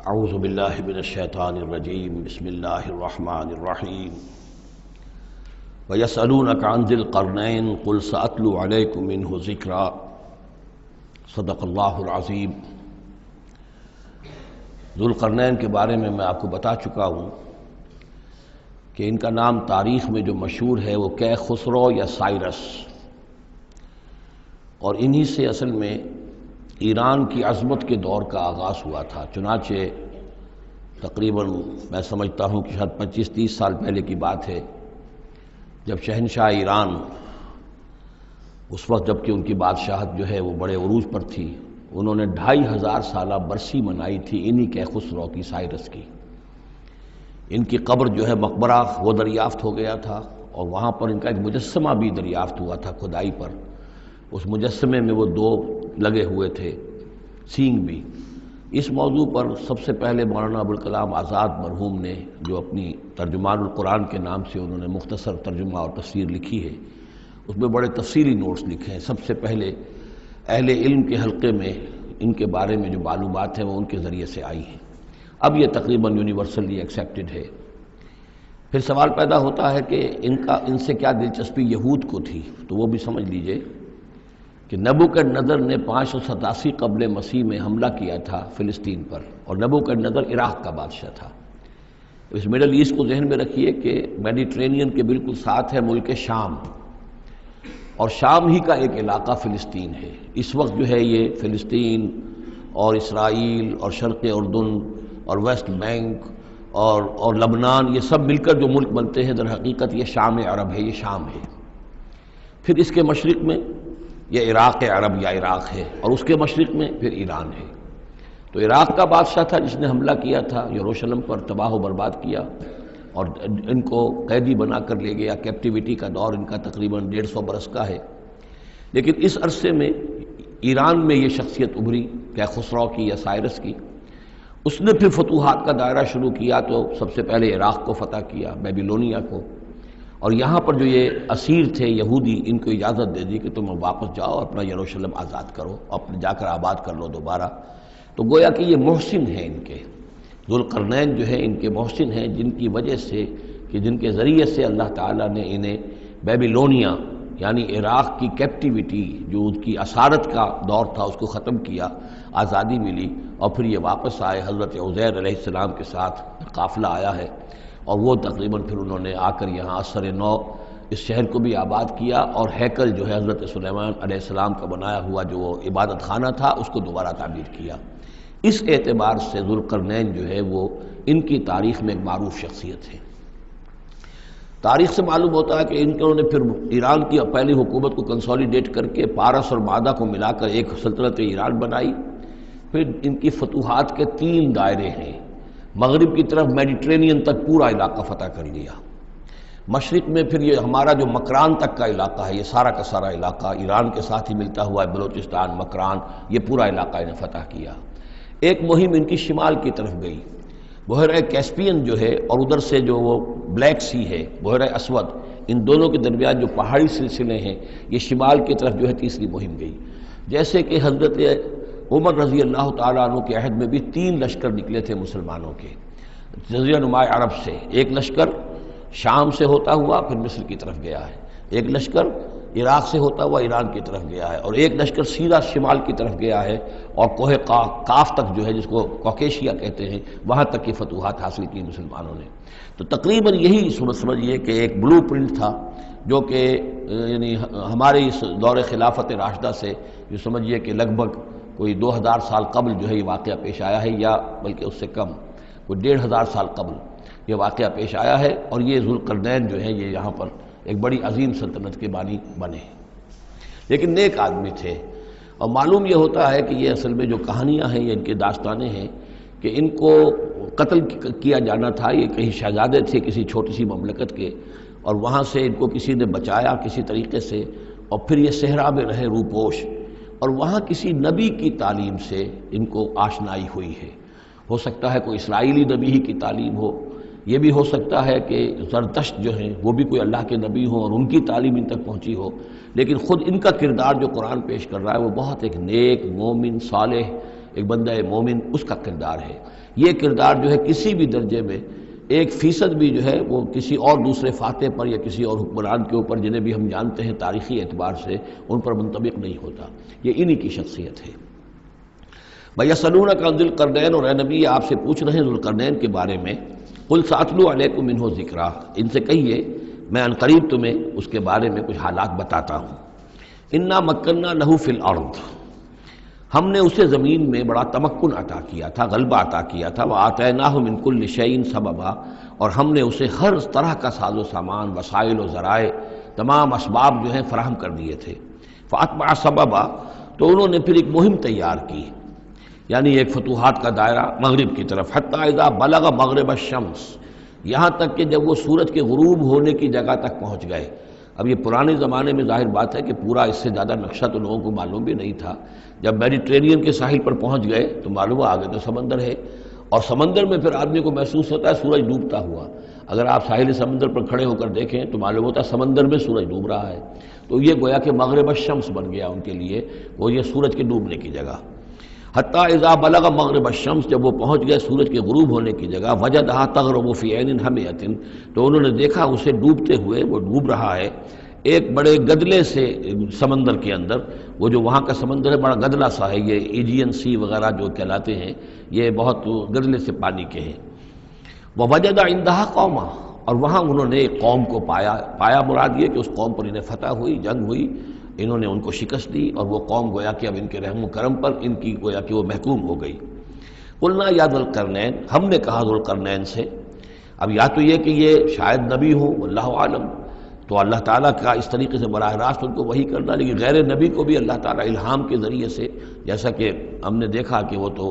اعوذ باللہ من الشیطان الرجیم بسم اللہ الرحمن الرحیم وَيَسْأَلُونَكَ عَنْ ذِي الْقَرْنَيْنِ قُلْ سَأَتْلُو عَلَيْكُم مِّنْهُ ذِكْرًا صدق اللہ العظیم۔ ذوالقرنین کے بارے میں آپ کو بتا چکا ہوں کہ ان کا نام تاریخ میں جو مشہور ہے وہ کیخسرو یا سائرس، اور انہی سے اصل میں ایران کی عظمت کے دور کا آغاز ہوا تھا۔ چنانچہ تقریباً میں سمجھتا ہوں کہ شاید 25-30 سال پہلے کی بات ہے، جب شہنشاہ ایران، اس وقت جب کہ ان کی بادشاہت جو ہے وہ بڑے عروج پر تھی، انہوں نے 2500 سالہ برسی منائی تھی انہی کیخسرو کی، سائرس کی۔ ان کی قبر جو ہے مقبرہ وہ دریافت ہو گیا تھا، اور وہاں پر ان کا ایک مجسمہ بھی دریافت ہوا تھا کھدائی پر۔ اس مجسمے میں وہ 2 لگے ہوئے تھے، سینگ بھی۔ اس موضوع پر سب سے پہلے مولانا ابوالکلام آزاد مرحوم نے، جو اپنی ترجمان القرآن کے نام سے انہوں نے مختصر ترجمہ اور تفسیر لکھی ہے، اس میں بڑے تفصیلی نوٹس لکھے ہیں۔ سب سے پہلے اہل علم کے حلقے میں ان کے بارے میں جو معلومات ہیں وہ ان کے ذریعے سے آئی ہیں۔ اب یہ تقریباً یونیورسلی ایکسیپٹڈ ہے۔ پھر سوال پیدا ہوتا ہے کہ ان سے کیا دلچسپی یہود کو تھی، تو وہ بھی سمجھ لیجئے کہ نبوکدنضر نے 587 قبل مسیح میں حملہ کیا تھا فلسطین پر، اور نبوکدنضر عراق کا بادشاہ تھا۔ اس مڈل ایسٹ کو ذہن میں رکھیے کہ میڈیٹرینین کے بالکل ساتھ ہے ملک شام، اور شام ہی کا ایک علاقہ فلسطین ہے۔ اس وقت جو ہے یہ فلسطین اور اسرائیل اور شرق اردن اور ویسٹ بینک اور لبنان، یہ سب مل کر جو ملک بنتے ہیں، در حقیقت یہ شام عرب ہے، یہ شام ہے۔ پھر اس کے مشرق میں یہ عراق عرب یا عراق ہے، اور اس کے مشرق میں پھر ایران ہے۔ تو عراق کا بادشاہ تھا جس نے حملہ کیا تھا یروشلم پر، تباہ و برباد کیا، اور ان کو قیدی بنا کر لے گیا۔ کیپٹیوٹی کا دور ان کا تقریباً 150 برس کا ہے۔ لیکن اس عرصے میں ایران میں یہ شخصیت ابھری کیخسرو کی یا سائرس کی۔ اس نے پھر فتوحات کا دائرہ شروع کیا، تو سب سے پہلے عراق کو فتح کیا، بیبیلونیا کو، اور یہاں پر جو یہ اسیر تھے یہودی، ان کو اجازت دے دی کہ تم واپس جاؤ، اپنا یروشلم آزاد کرو، اپنے جا کر آباد کر لو دوبارہ۔ تو گویا کہ یہ محسن ہیں ان کے، ذوالقرنین جو ہے ان کے محسن ہیں، جن کی وجہ سے کہ جن کے ذریعے سے اللہ تعالیٰ نے انہیں بیبیلونیا یعنی عراق کی کیپٹیوٹی، جو ان کی اسارت کا دور تھا، اس کو ختم کیا، آزادی ملی، اور پھر یہ واپس آئے۔ حضرت عزیر علیہ السلام کے ساتھ قافلہ آیا ہے، اور وہ تقریباً پھر انہوں نے آ کر یہاں اثر نو اس شہر کو بھی آباد کیا، اور ہیکل جو ہے حضرت سلیمان علیہ السلام کا بنایا ہوا جو وہ عبادت خانہ تھا، اس کو دوبارہ تعمیر کیا۔ اس اعتبار سے ذوالقرنین جو ہے وہ ان کی تاریخ میں ایک معروف شخصیت ہے۔ تاریخ سے معلوم ہوتا ہے کہ انہوں نے پھر ایران کی پہلی حکومت کو کنسولیڈیٹ کر کے پارس اور مادہ کو ملا کر ایک سلطنت ایران بنائی۔ پھر ان کی فتوحات کے 3 دائرے ہیں۔ مغرب کی طرف میڈیٹرینین تک پورا علاقہ فتح کر لیا۔ مشرق میں پھر یہ ہمارا جو مکران تک کا علاقہ ہے، یہ سارا کا سارا علاقہ ایران کے ساتھ ہی ملتا ہوا ہے، بلوچستان، مکران، یہ پورا علاقہ انہیں فتح کیا۔ ایک مہم ان کی شمال کی طرف گئی، بحیرہ کیسپین جو ہے، اور ادھر سے جو وہ بلیک سی ہے، بحیرہ اسود، ان دونوں کے درمیان جو پہاڑی سلسلے ہیں، یہ شمال کی طرف جو ہے تیسری مہم گئی۔ جیسے کہ حضرت عمر رضی اللہ تعالیٰ عنہ کے عہد میں بھی 3 لشکر نکلے تھے مسلمانوں کے جزیرہ نما عرب سے۔ ایک لشکر شام سے ہوتا ہوا پھر مصر کی طرف گیا ہے، ایک لشکر عراق سے ہوتا ہوا ایران کی طرف گیا ہے، اور ایک لشکر سیدھا شمال کی طرف گیا ہے، اور کوہ قاف تک جو ہے، جس کو کوکیشیا کہتے ہیں، وہاں تک کی فتوحات حاصل کی مسلمانوں نے۔ تو تقریباً یہی سمجھیے کہ ایک بلو پرنٹ تھا، جو کہ یعنی ہمارے اس دور خلافت راشدہ سے جو سمجھیے کہ لگ بھگ کوئی 2000 سال قبل جو ہے یہ واقعہ پیش آیا ہے، یا بلکہ اس سے کم، کوئی 1500 سال قبل یہ واقعہ پیش آیا ہے، اور یہ ذوالقرنین جو ہیں یہ یہاں پر ایک بڑی عظیم سلطنت کے بانی بنے، لیکن نیک آدمی تھے۔ اور معلوم یہ ہوتا ہے کہ یہ اصل میں جو کہانیاں ہیں، یہ ان کے داستانیں ہیں کہ ان کو قتل کیا جانا تھا۔ یہ کہیں شہزادے تھے کسی چھوٹی سی مملکت کے، اور وہاں سے ان کو کسی نے بچایا کسی طریقے سے، اور پھر یہ صحرا میں رہے روپوش، اور وہاں کسی نبی کی تعلیم سے ان کو آشنائی ہوئی ہے۔ ہو سکتا ہے کوئی اسرائیلی نبی ہی کی تعلیم ہو، یہ بھی ہو سکتا ہے کہ زرتشت جو ہیں وہ بھی کوئی اللہ کے نبی ہوں اور ان کی تعلیم ان تک پہنچی ہو، لیکن خود ان کا کردار جو قرآن پیش کر رہا ہے وہ بہت ایک نیک، مومن، صالح، ایک بندہ مومن اس کا کردار ہے۔ یہ کردار جو ہے کسی بھی درجے میں 1% بھی جو ہے وہ کسی اور دوسرے فاتح پر یا کسی اور حکمران کے اوپر جنہیں بھی ہم جانتے ہیں تاریخی اعتبار سے ان پر منطبق نہیں ہوتا، یہ انہی کی شخصیت ہے۔ وَيَسْأَلُونَكَ عَنِ ذِي الْقَرْنَيْنِ، اور اے نبی آپ سے پوچھ رہے ہیں ذوالقرنین کے بارے میں، قُلْ سَأَتْلُو عَلَيْكُم مِّنْهُ ذِكْرًا، ان سے کہیے میں ان قریب تمہیں اس کے بارے میں کچھ حالات بتاتا ہوں۔ اِنَّا مَكَّنَّا لَهُ فِي الْأَرْضِ، ہم نے اسے زمین میں بڑا تمکن عطا کیا تھا، غلبہ عطا کیا تھا، وَآتَيْنَاهُ مِن كُلِّ شَيْءٍ سَبَبًا، اور ہم نے اسے ہر طرح کا ساز و سامان، وسائل و ذرائع، تمام اسباب جو ہیں فراہم کر دیے تھے۔ فَأَتْبَعَ سَبَبًا، تو انہوں نے پھر ایک مہم تیار کی، یعنی ایک فتوحات کا دائرہ مغرب کی طرف، حتیٰ اذا بلغ مغرب الشمس، یہاں تک کہ جب وہ سورج کے غروب ہونے کی جگہ تک پہنچ گئے۔ اب یہ پرانے زمانے میں ظاہر بات ہے کہ پورا اس سے زیادہ نقشہ تو لوگوں کو معلوم بھی نہیں تھا، جب میڈیٹرینین کے ساحل پر پہنچ گئے تو معلوم آگے تو سمندر ہے، اور سمندر میں پھر آدمی کو محسوس ہوتا ہے سورج ڈوبتا ہوا۔ اگر آپ ساحل سمندر پر کھڑے ہو کر دیکھیں تو معلوم ہوتا ہے سمندر میں سورج ڈوب رہا ہے، تو یہ گویا کہ مغرب الشمس بن گیا ان کے لیے، وہ یہ سورج کے ڈوبنے کی جگہ۔ حتیٰ اذا بلغ مغرب الشمس، جب وہ پہنچ گئے سورج کے غروب ہونے کی جگہ، وجدہا تغرب فی عین حمیۃ، تو انہوں نے دیکھا اسے ڈوبتے ہوئے، وہ ڈوب رہا ہے ایک بڑے گدلے سے سمندر کے اندر۔ وہ جو وہاں کا سمندر ہے بڑا گدلا سا ہے، یہ ایجین سی وغیرہ جو کہلاتے ہیں یہ بہت گدلے سے پانی کے ہیں۔ ووجد عندہا قوما، اور وہاں انہوں نے ایک قوم کو پایا مراد یہ کہ اس قوم پر انہیں فتح ہوئی، جنگ ہوئی، انہوں نے ان کو شکست دی، اور وہ قوم گویا کہ اب ان کے رحم و کرم پر ان کی گویا کہ وہ محکوم ہو گئی۔ قلنا یا ذوالقرنین، ہم نے کہا ذوالقرنین سے، اب یا تو یہ کہ یہ شاید نبی ہو، واللہ عالم، تو اللہ تعالیٰ کا اس طریقے سے براہ راست ان کو وحی کرنا، لیکن غیر نبی کو بھی اللہ تعالیٰ الہام کے ذریعے سے، جیسا کہ ہم نے دیکھا کہ وہ تو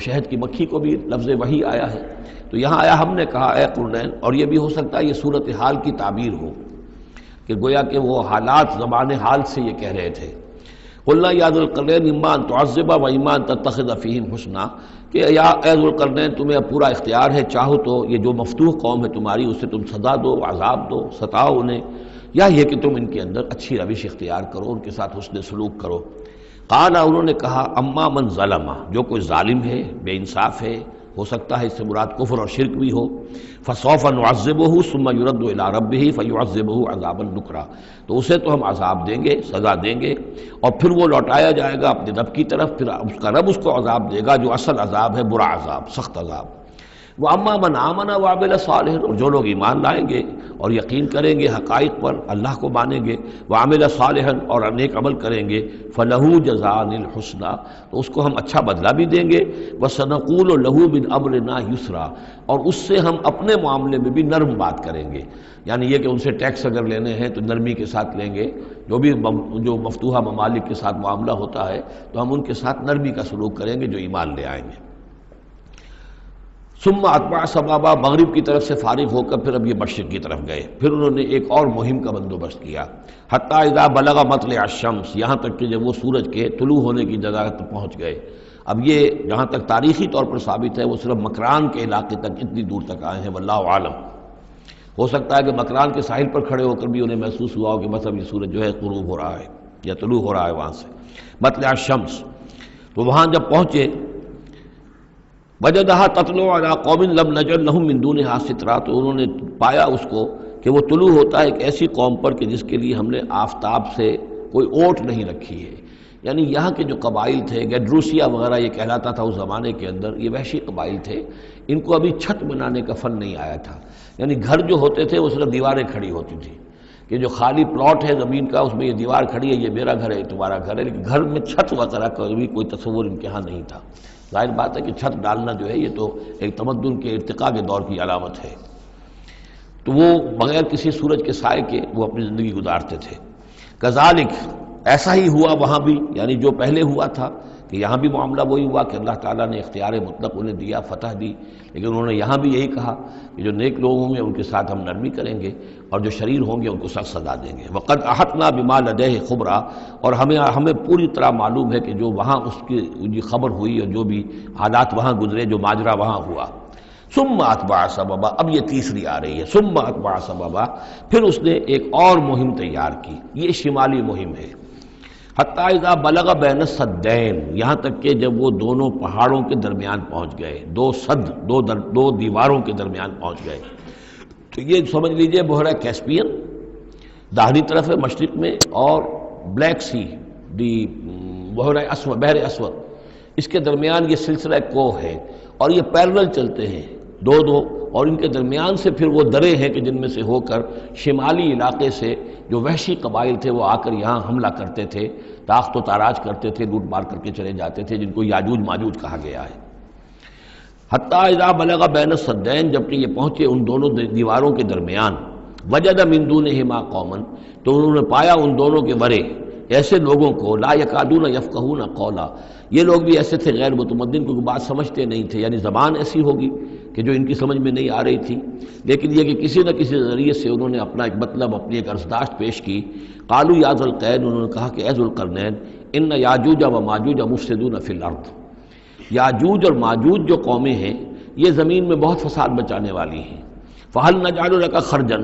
شہد کی مکھی کو بھی لفظ وحی آیا ہے، تو یہاں آیا ہم نے کہا اے قرنین، اور یہ بھی ہو سکتا ہے یہ صورتحال کی تعبیر ہو کہ گویا کہ وہ حالات زمان حال سے یہ کہہ رہے تھے۔ قلنا یا ذوالقرنین اما ان تعذب و اما ان تتخذ فیہم حسنا، کہ یا اے ذوالقرنین تمہیں اب پورا اختیار ہے، چاہو تو یہ جو مفتوح قوم ہے تمہاری اسے تم سزا دو، عذاب دو، ستاؤ انہیں، یا یہ کہ تم ان کے اندر اچھی روش اختیار کرو، ان کے ساتھ حسن سلوک کرو۔ قال، انہوں نے کہا اما من ظلم، جو کوئی ظالم ہے، بے انصاف ہے، ہو سکتا ہے اس سے مراد کفر اور شرک بھی ہو، فسوف نعذبہ ثم يرد الى ربہ فیعذبہ عذابا نکرا، تو اسے تو ہم عذاب دیں گے، سزا دیں گے، اور پھر وہ لوٹایا جائے گا اپنے رب کی طرف، پھر اس کا رب اس کو عذاب دے گا جو اصل عذاب ہے، برا عذاب، سخت عذاب۔ واما من آمن وعمل صالحا، اور جو لوگ ایمان لائیں گے اور یقین کریں گے حقائق پر، اللہ کو مانیں گے، وعمل صالحا، اور نیک عمل کریں گے، فلہ جزاء الحسنی، تو اس کو ہم اچھا بدلہ بھی دیں گے، وسنقول لہ من امرنا یسرا، اور اس سے ہم اپنے معاملے میں بھی نرم بات کریں گے، یعنی یہ کہ ان سے ٹیکس اگر لینے ہیں تو نرمی کے ساتھ لیں گے، جو مفتوحہ ممالک کے ساتھ معاملہ ہوتا ہے تو ہم ان کے ساتھ نرمی کا سلوک کریں گے جو ایمان لے آئیں گے۔ ثم اتبع سبابا، مغرب کی طرف سے فارغ ہو کر پھر اب یہ مشرق کی طرف گئے، پھر انہوں نے ایک اور مہم کا بندوبست کیا، حتیٰ اذا بلغ مطلع الشمس، یہاں تک کہ جب وہ سورج کے طلوع ہونے کی جگہ تک پہنچ گئے۔ اب یہ جہاں تک تاریخی طور پر ثابت ہے وہ صرف مکران کے علاقے تک اتنی دور تک آئے ہیں، واللہ عالم، ہو سکتا ہے کہ مکران کے ساحل پر کھڑے ہو کر بھی انہیں محسوس ہوا ہو کہ بس اب یہ سورج جو ہے غروب ہو رہا ہے یا طلوع ہو رہا ہے وہاں سے، مطلع الشمس، تو وہاں جب پہنچے، وجدہا تطلع علی قوم لم نجعل لہم من دونہا سترا، تو انہوں نے پایا اس کو کہ وہ طلوع ہوتا ہے ایک ایسی قوم پر کہ جس کے لیے ہم نے آفتاب سے کوئی اوٹ نہیں رکھی ہے، یعنی یہاں کے جو قبائل تھے، گیڈروسیا وغیرہ یہ کہلاتا تھا اس زمانے کے اندر، یہ وحشی قبائل تھے، ان کو ابھی چھت بنانے کا فن نہیں آیا تھا، یعنی گھر جو ہوتے تھے وہ صرف دیواریں کھڑی ہوتی تھیں، کہ جو خالی پلاٹ ہے زمین کا اس میں یہ دیوار کھڑی ہے، یہ میرا گھر ہے، یہ تمہارا گھر ہے، لیکن گھر میں چھت وغیرہ کا بھی کوئی تصور ان کے ہاں نہیں تھا۔ ظاہر بات ہے کہ چھت ڈالنا جو ہے یہ تو ایک تمدن کے ارتقاء کے دور کی علامت ہے، تو وہ بغیر کسی سورج کے سائے کے وہ اپنی زندگی گزارتے تھے۔ کذالک، ایسا ہی ہوا وہاں بھی، یعنی جو پہلے ہوا تھا کہ یہاں بھی معاملہ وہی ہوا کہ اللہ تعالیٰ نے اختیار مطلق انہیں دیا، فتح دی، لیکن انہوں نے یہاں بھی یہی کہا کہ جو نیک لوگ ہوں گے ان کے ساتھ ہم نرمی کریں گے اور جو شریر ہوں گے ان کو سخت سزا دیں گے۔ وقد احطنا بما لدیہ خبرا، اور ہمیں پوری طرح معلوم ہے کہ جو وہاں اس کی خبر ہوئی اور جو بھی حالات وہاں گزرے، جو ماجرا وہاں ہوا۔ ثم اتبع سببا، اب یہ تیسری آ رہی ہے، ثم اتبع سببا، پھر اس نے ایک اور مہم تیار کی، یہ شمالی مہم ہے۔ حتیٰ اذا بلغ بین السدین، یہاں تک کہ جب وہ دونوں پہاڑوں کے درمیان پہنچ گئے، دو سد، دو دیواروں کے درمیان پہنچ گئے، تو یہ سمجھ لیجئے بحیرہ کیسپیئن داہنی طرف ہے مشرق میں، اور بلیک سی بحیرہ اسود، بحر اسود، اس کے درمیان یہ سلسلہ کوہ ہے، اور یہ پیرلل چلتے ہیں دو، اور ان کے درمیان سے پھر وہ درے ہیں کہ جن میں سے ہو کر شمالی علاقے سے جو وحشی قبائل تھے وہ آ کر یہاں حملہ کرتے تھے، تاخت و تاراج کرتے تھے، لوٹ مار کر کے چلے جاتے تھے، جن کو یاجوج ماجوج کہا گیا ہے۔ حتیٰ اذا بلغ بین السدین، جبکہ یہ پہنچے ان دونوں دیواروں کے درمیان، وجد من دونہما قوما، تو انہوں نے پایا ان دونوں کے ورے ایسے لوگوں کو، لا یکادون یفقہون قولا، یہ لوگ بھی ایسے تھے غیر متمدن، کیونکہ بات سمجھتے نہیں تھے، یعنی زبان ایسی ہوگی کہ جو ان کی سمجھ میں نہیں آ رہی تھی، لیکن یہ کہ کسی نہ کسی ذریعے سے انہوں نے اپنا ایک مطلب، اپنی ایک عرضداشت پیش کی۔ قالوا یا ذا القرنین، انہوں نے کہا کہ اے ذو القرنین، ان یاجوج و ماجوج مفسدون فی الارض، یاجوج اور ماجوج جو قومیں ہیں یہ زمین میں بہت فساد مچانے والی ہیں، فہل نجعل لک خرجا،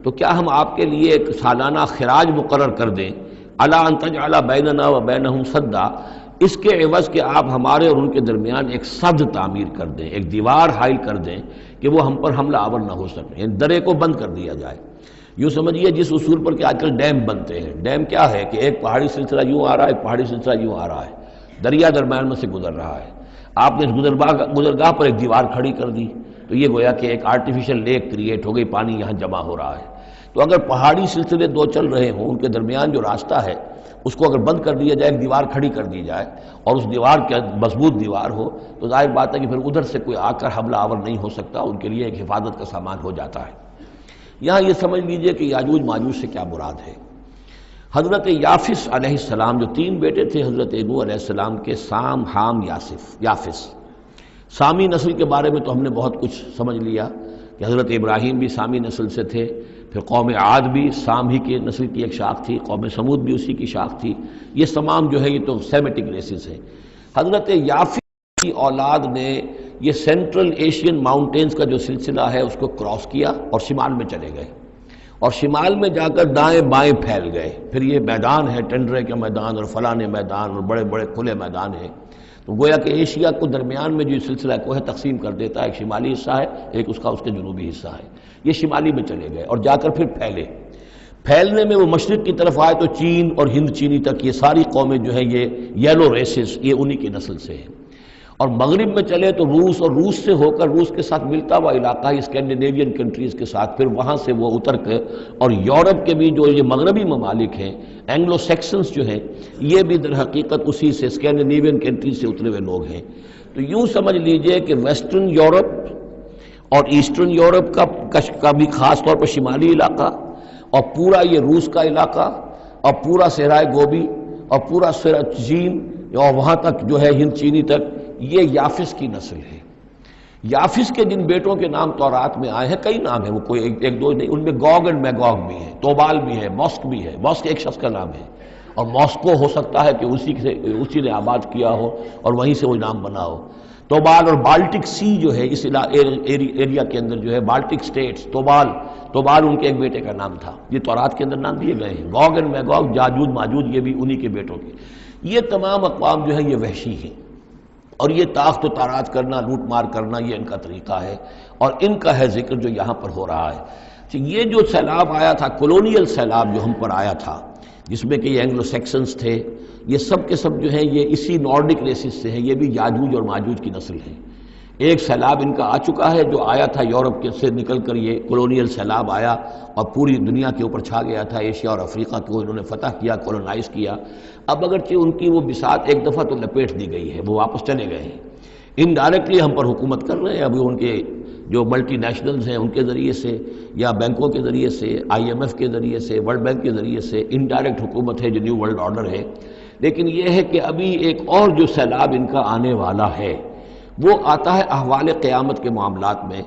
تو کیا ہم آپ کے لیے ایک سالانہ خراج مقرر کر دیں، الی ان تجعل بیننا و بینہم سدا، اس کے عوض کہ آپ ہمارے اور ان کے درمیان ایک سد تعمیر کر دیں، ایک دیوار حائل کر دیں کہ وہ ہم پر حملہ آور نہ ہو سکے، یعنی درے کو بند کر دیا جائے۔ یوں سمجھیے جس اصول پر کہ آج کل ڈیم بنتے ہیں، ڈیم کیا ہے کہ ایک پہاڑی سلسلہ یوں آ رہا ہے، ایک پہاڑی سلسلہ یوں آ رہا ہے، دریا درمیان میں سے گزر رہا ہے، آپ نے اس گزرگاہ پر ایک دیوار کھڑی کر دی، تو یہ گویا کہ ایک آرٹیفیشل لیک کریٹ ہو گئی، پانی یہاں جمع ہو رہا ہے۔ تو اگر پہاڑی سلسلے دو چل رہے ہوں، ان کے درمیان جو راستہ ہے اس کو اگر بند کر دیا جائے، ایک دیوار کھڑی کر دی جائے، اور اس دیوار کے مضبوط دیوار ہو، تو ظاہر بات ہے کہ پھر ادھر سے کوئی آ کر حملہ آور نہیں ہو سکتا، ان کے لیے ایک حفاظت کا سامان ہو جاتا ہے۔ یہاں یہ سمجھ لیجئے کہ یاجوج ماجوج سے کیا مراد ہے۔ حضرت یافس علیہ السلام، جو تین بیٹے تھے حضرت نوح علیہ السلام کے، سام، حام، یافس، سامی نسل کے بارے میں تو ہم نے بہت کچھ سمجھ لیا کہ حضرت ابراہیم بھی سامی نسل سے تھے، پھر قوم عاد بھی سام ہی کی نسل کی ایک شاخ تھی، قوم سمود بھی اسی کی شاخ تھی، یہ تمام جو ہے یہ تو سیمیٹک ریسز ہیں۔ حضرت یافس کی اولاد نے یہ سینٹرل ایشین ماؤنٹینز کا جو سلسلہ ہے اس کو کراس کیا اور شمال میں چلے گئے، اور شمال میں جا کر دائیں بائیں پھیل گئے، پھر یہ میدان ہے ٹنڈرے کے میدان اور فلانے میدان اور بڑے بڑے کھلے میدان ہیں، تو گویا کہ ایشیا کو درمیان میں جو سلسلہ کوہ تقسیم کر دیتا ہے، ایک شمالی حصہ ہے، ایک اس کے جنوبی حصہ ہے، یہ شمالی میں چلے گئے اور جا کر پھر پھیلنے میں وہ مشرق کی طرف آئے تو چین اور ہند چینی تک یہ ساری قومیں جو ہیں یہ یلو ریسز، یہ انہی کی نسل سے ہیں، اور مغرب میں چلے تو روس، اور روس سے ہو کر روس کے ساتھ ملتا ہوا علاقہ اسکینڈینیوین کنٹریز کے ساتھ، پھر وہاں سے وہ اتر کے، اور یورپ کے بھی جو یہ مغربی ممالک ہیں، اینگلو سیکسنز جو ہیں، یہ بھی در حقیقت اسی سے اسکینڈینیوین کنٹریز سے اترے ہوئے لوگ ہیں۔ تو یوں سمجھ لیجئے کہ ویسٹرن یورپ اور ایسٹرن یورپ کا بھی خاص طور پر شمالی علاقہ، اور پورا یہ روس کا علاقہ، اور پورا صحرائے گوبی، اور پورا چین، اور وہاں تک جو ہے ہند چینی تک، یہ یافس کی نسل ہے۔ یافس کے جن بیٹوں کے نام تورات میں آئے ہیں، کئی نام ہیں، وہ کوئی ایک دو نہیں، ان میں گوگ اینڈ میگوگ بھی ہے، توبال بھی ہے، موسک بھی ہے، موسک ایک شخص کا نام ہے، اور موسکو ہو سکتا ہے کہ اسی نے آباد کیا ہو اور وہیں سے وہ نام بنا ہو۔ توبال اور بالٹک سی جو ہے اس ایریا کے اندر جو ہے، بالٹک سٹیٹس، توبال ان کے ایک بیٹے کا نام تھا، یہ تورات کے اندر نام دیے گئے ہیں۔ گوگ اینڈ میگوگ، یاجوج ماجوج، یہ بھی انہی کے بیٹوں کے۔ یہ تمام اقوام جو ہے یہ وحشی ہیں، اور یہ تاخت و تاراج کرنا، لوٹ مار کرنا، یہ ان کا طریقہ ہے، اور ان کا ہے ذکر جو یہاں پر ہو رہا ہے۔ یہ جو سیلاب آیا تھا، کولونیل سیلاب جو ہم پر آیا تھا، جس میں کہ یہ اینگلو سیکسنز تھے، یہ سب کے سب جو ہیں یہ اسی نارڈک ریسز سے ہیں، یہ بھی یاجوج اور ماجوج کی نسل ہیں۔ ایک سیلاب ان کا آ چکا ہے جو آیا تھا یورپ کے سے نکل کر، یہ کولونیل سیلاب آیا اور پوری دنیا کے اوپر چھا گیا تھا، ایشیا اور افریقہ کو انہوں نے فتح کیا، کولونائز کیا۔ اب اگرچہ ان کی وہ بساط ایک دفعہ تو لپیٹ دی گئی ہے، وہ واپس چلے گئے ہیں، انڈائریکٹلی ہم پر حکومت کر رہے ہیں، ابھی ان کے جو ملٹی نیشنلز ہیں ان کے ذریعے سے، یا بینکوں کے ذریعے سے، IMF کے ذریعے سے، ورلڈ بینک کے ذریعے سے انڈائریکٹ حکومت ہے جو نیو ورلڈ آرڈر ہے۔ لیکن یہ ہے کہ ابھی ایک اور جو سیلاب ان کا آنے والا ہے وہ آتا ہے احوال قیامت کے معاملات میں۔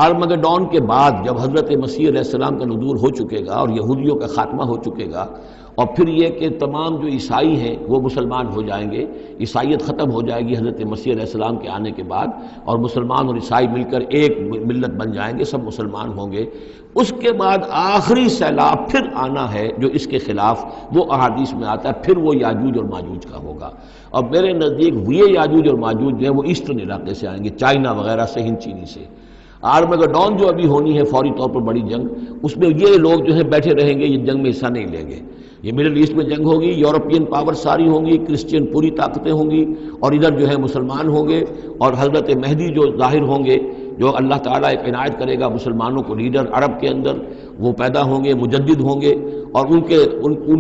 آرمگڈون کے بعد جب حضرت مسیح علیہ السلام کا نزول ہو چکے گا اور یہودیوں کا خاتمہ ہو چکے گا، اور پھر یہ کہ تمام جو عیسائی ہیں وہ مسلمان ہو جائیں گے، عیسائیت ختم ہو جائے گی حضرت مسیح علیہ السلام کے آنے کے بعد، اور مسلمان اور عیسائی مل کر ایک ملت بن جائیں گے، سب مسلمان ہوں گے۔ اس کے بعد آخری سیلاب پھر آنا ہے جو اس کے خلاف، وہ احادیث میں آتا ہے، پھر وہ یاجوج اور ماجوج کا ہوگا۔ اور میرے نزدیک یہ یاجوج اور ماجوج جو ہے وہ ایسٹرن علاقے سے آئیں گے، چائنا وغیرہ سے، ہند چینی سے۔ آرمگڈون جو ابھی ہونی ہے فوری طور پر بڑی جنگ، اس میں یہ لوگ جو ہے بیٹھے رہیں گے، یہ جنگ میں حصہ نہیں لیں گے۔ یہ مڈل ایسٹ میں جنگ ہوگی، یورپین پاور ساری ہوں گی، کرسچین پوری طاقتیں ہوں گی، اور ادھر جو ہے مسلمان ہوں گے، اور حضرت مہدی جو ظاہر ہوں گے، جو اللہ تعالیٰ ایک عنایت کرے گا مسلمانوں کو لیڈر عرب کے اندر، وہ پیدا ہوں گے، مجدد ہوں گے، اور ان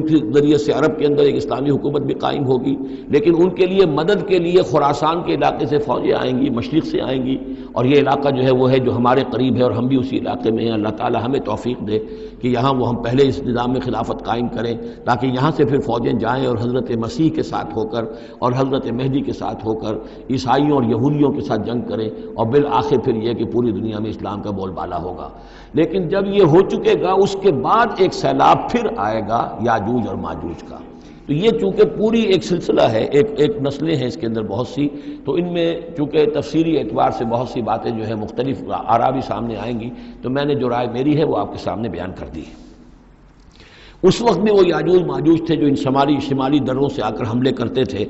کے ذریعے سے عرب کے اندر ایک اسلامی حکومت بھی قائم ہوگی۔ لیکن ان کے لیے مدد کے لیے خراسان کے علاقے سے فوجیں آئیں گی، مشرق سے آئیں گی، اور یہ علاقہ جو ہے وہ ہے جو ہمارے قریب ہے، اور ہم بھی اسی علاقے میں ہیں۔ اللہ تعالیٰ ہمیں توفیق دے کہ یہاں وہ ہم پہلے اس نظام میں خلافت قائم کریں، تاکہ یہاں سے پھر فوجیں جائیں اور حضرت مسیح کے ساتھ ہو کر اور حضرت مہدی کے ساتھ ہو کر عیسائیوں اور یہودیوں کے ساتھ جنگ کریں، اور بالآخر پھر یہ کہ پوری دنیا میں اسلام کا بول بالا ہوگا۔ لیکن جب یہ ہو چکے گا، اس کے بعد ایک سیلاب پھر آئے گا یاجوج اور ماجوج کا۔ تو یہ چونکہ پوری ایک سلسلہ ہے، ایک نسلیں ہیں اس کے اندر بہت سی، تو ان میں چونکہ تفسیری اعتبار سے بہت سی باتیں جو ہے مختلف آراء بھی سامنے آئیں گی، تو میں نے جو رائے میری ہے وہ آپ کے سامنے بیان کر دی ہے۔ اس وقت میں وہ یاجوج ماجوج تھے جو ان شمالی دروں سے آ کر حملے کرتے تھے،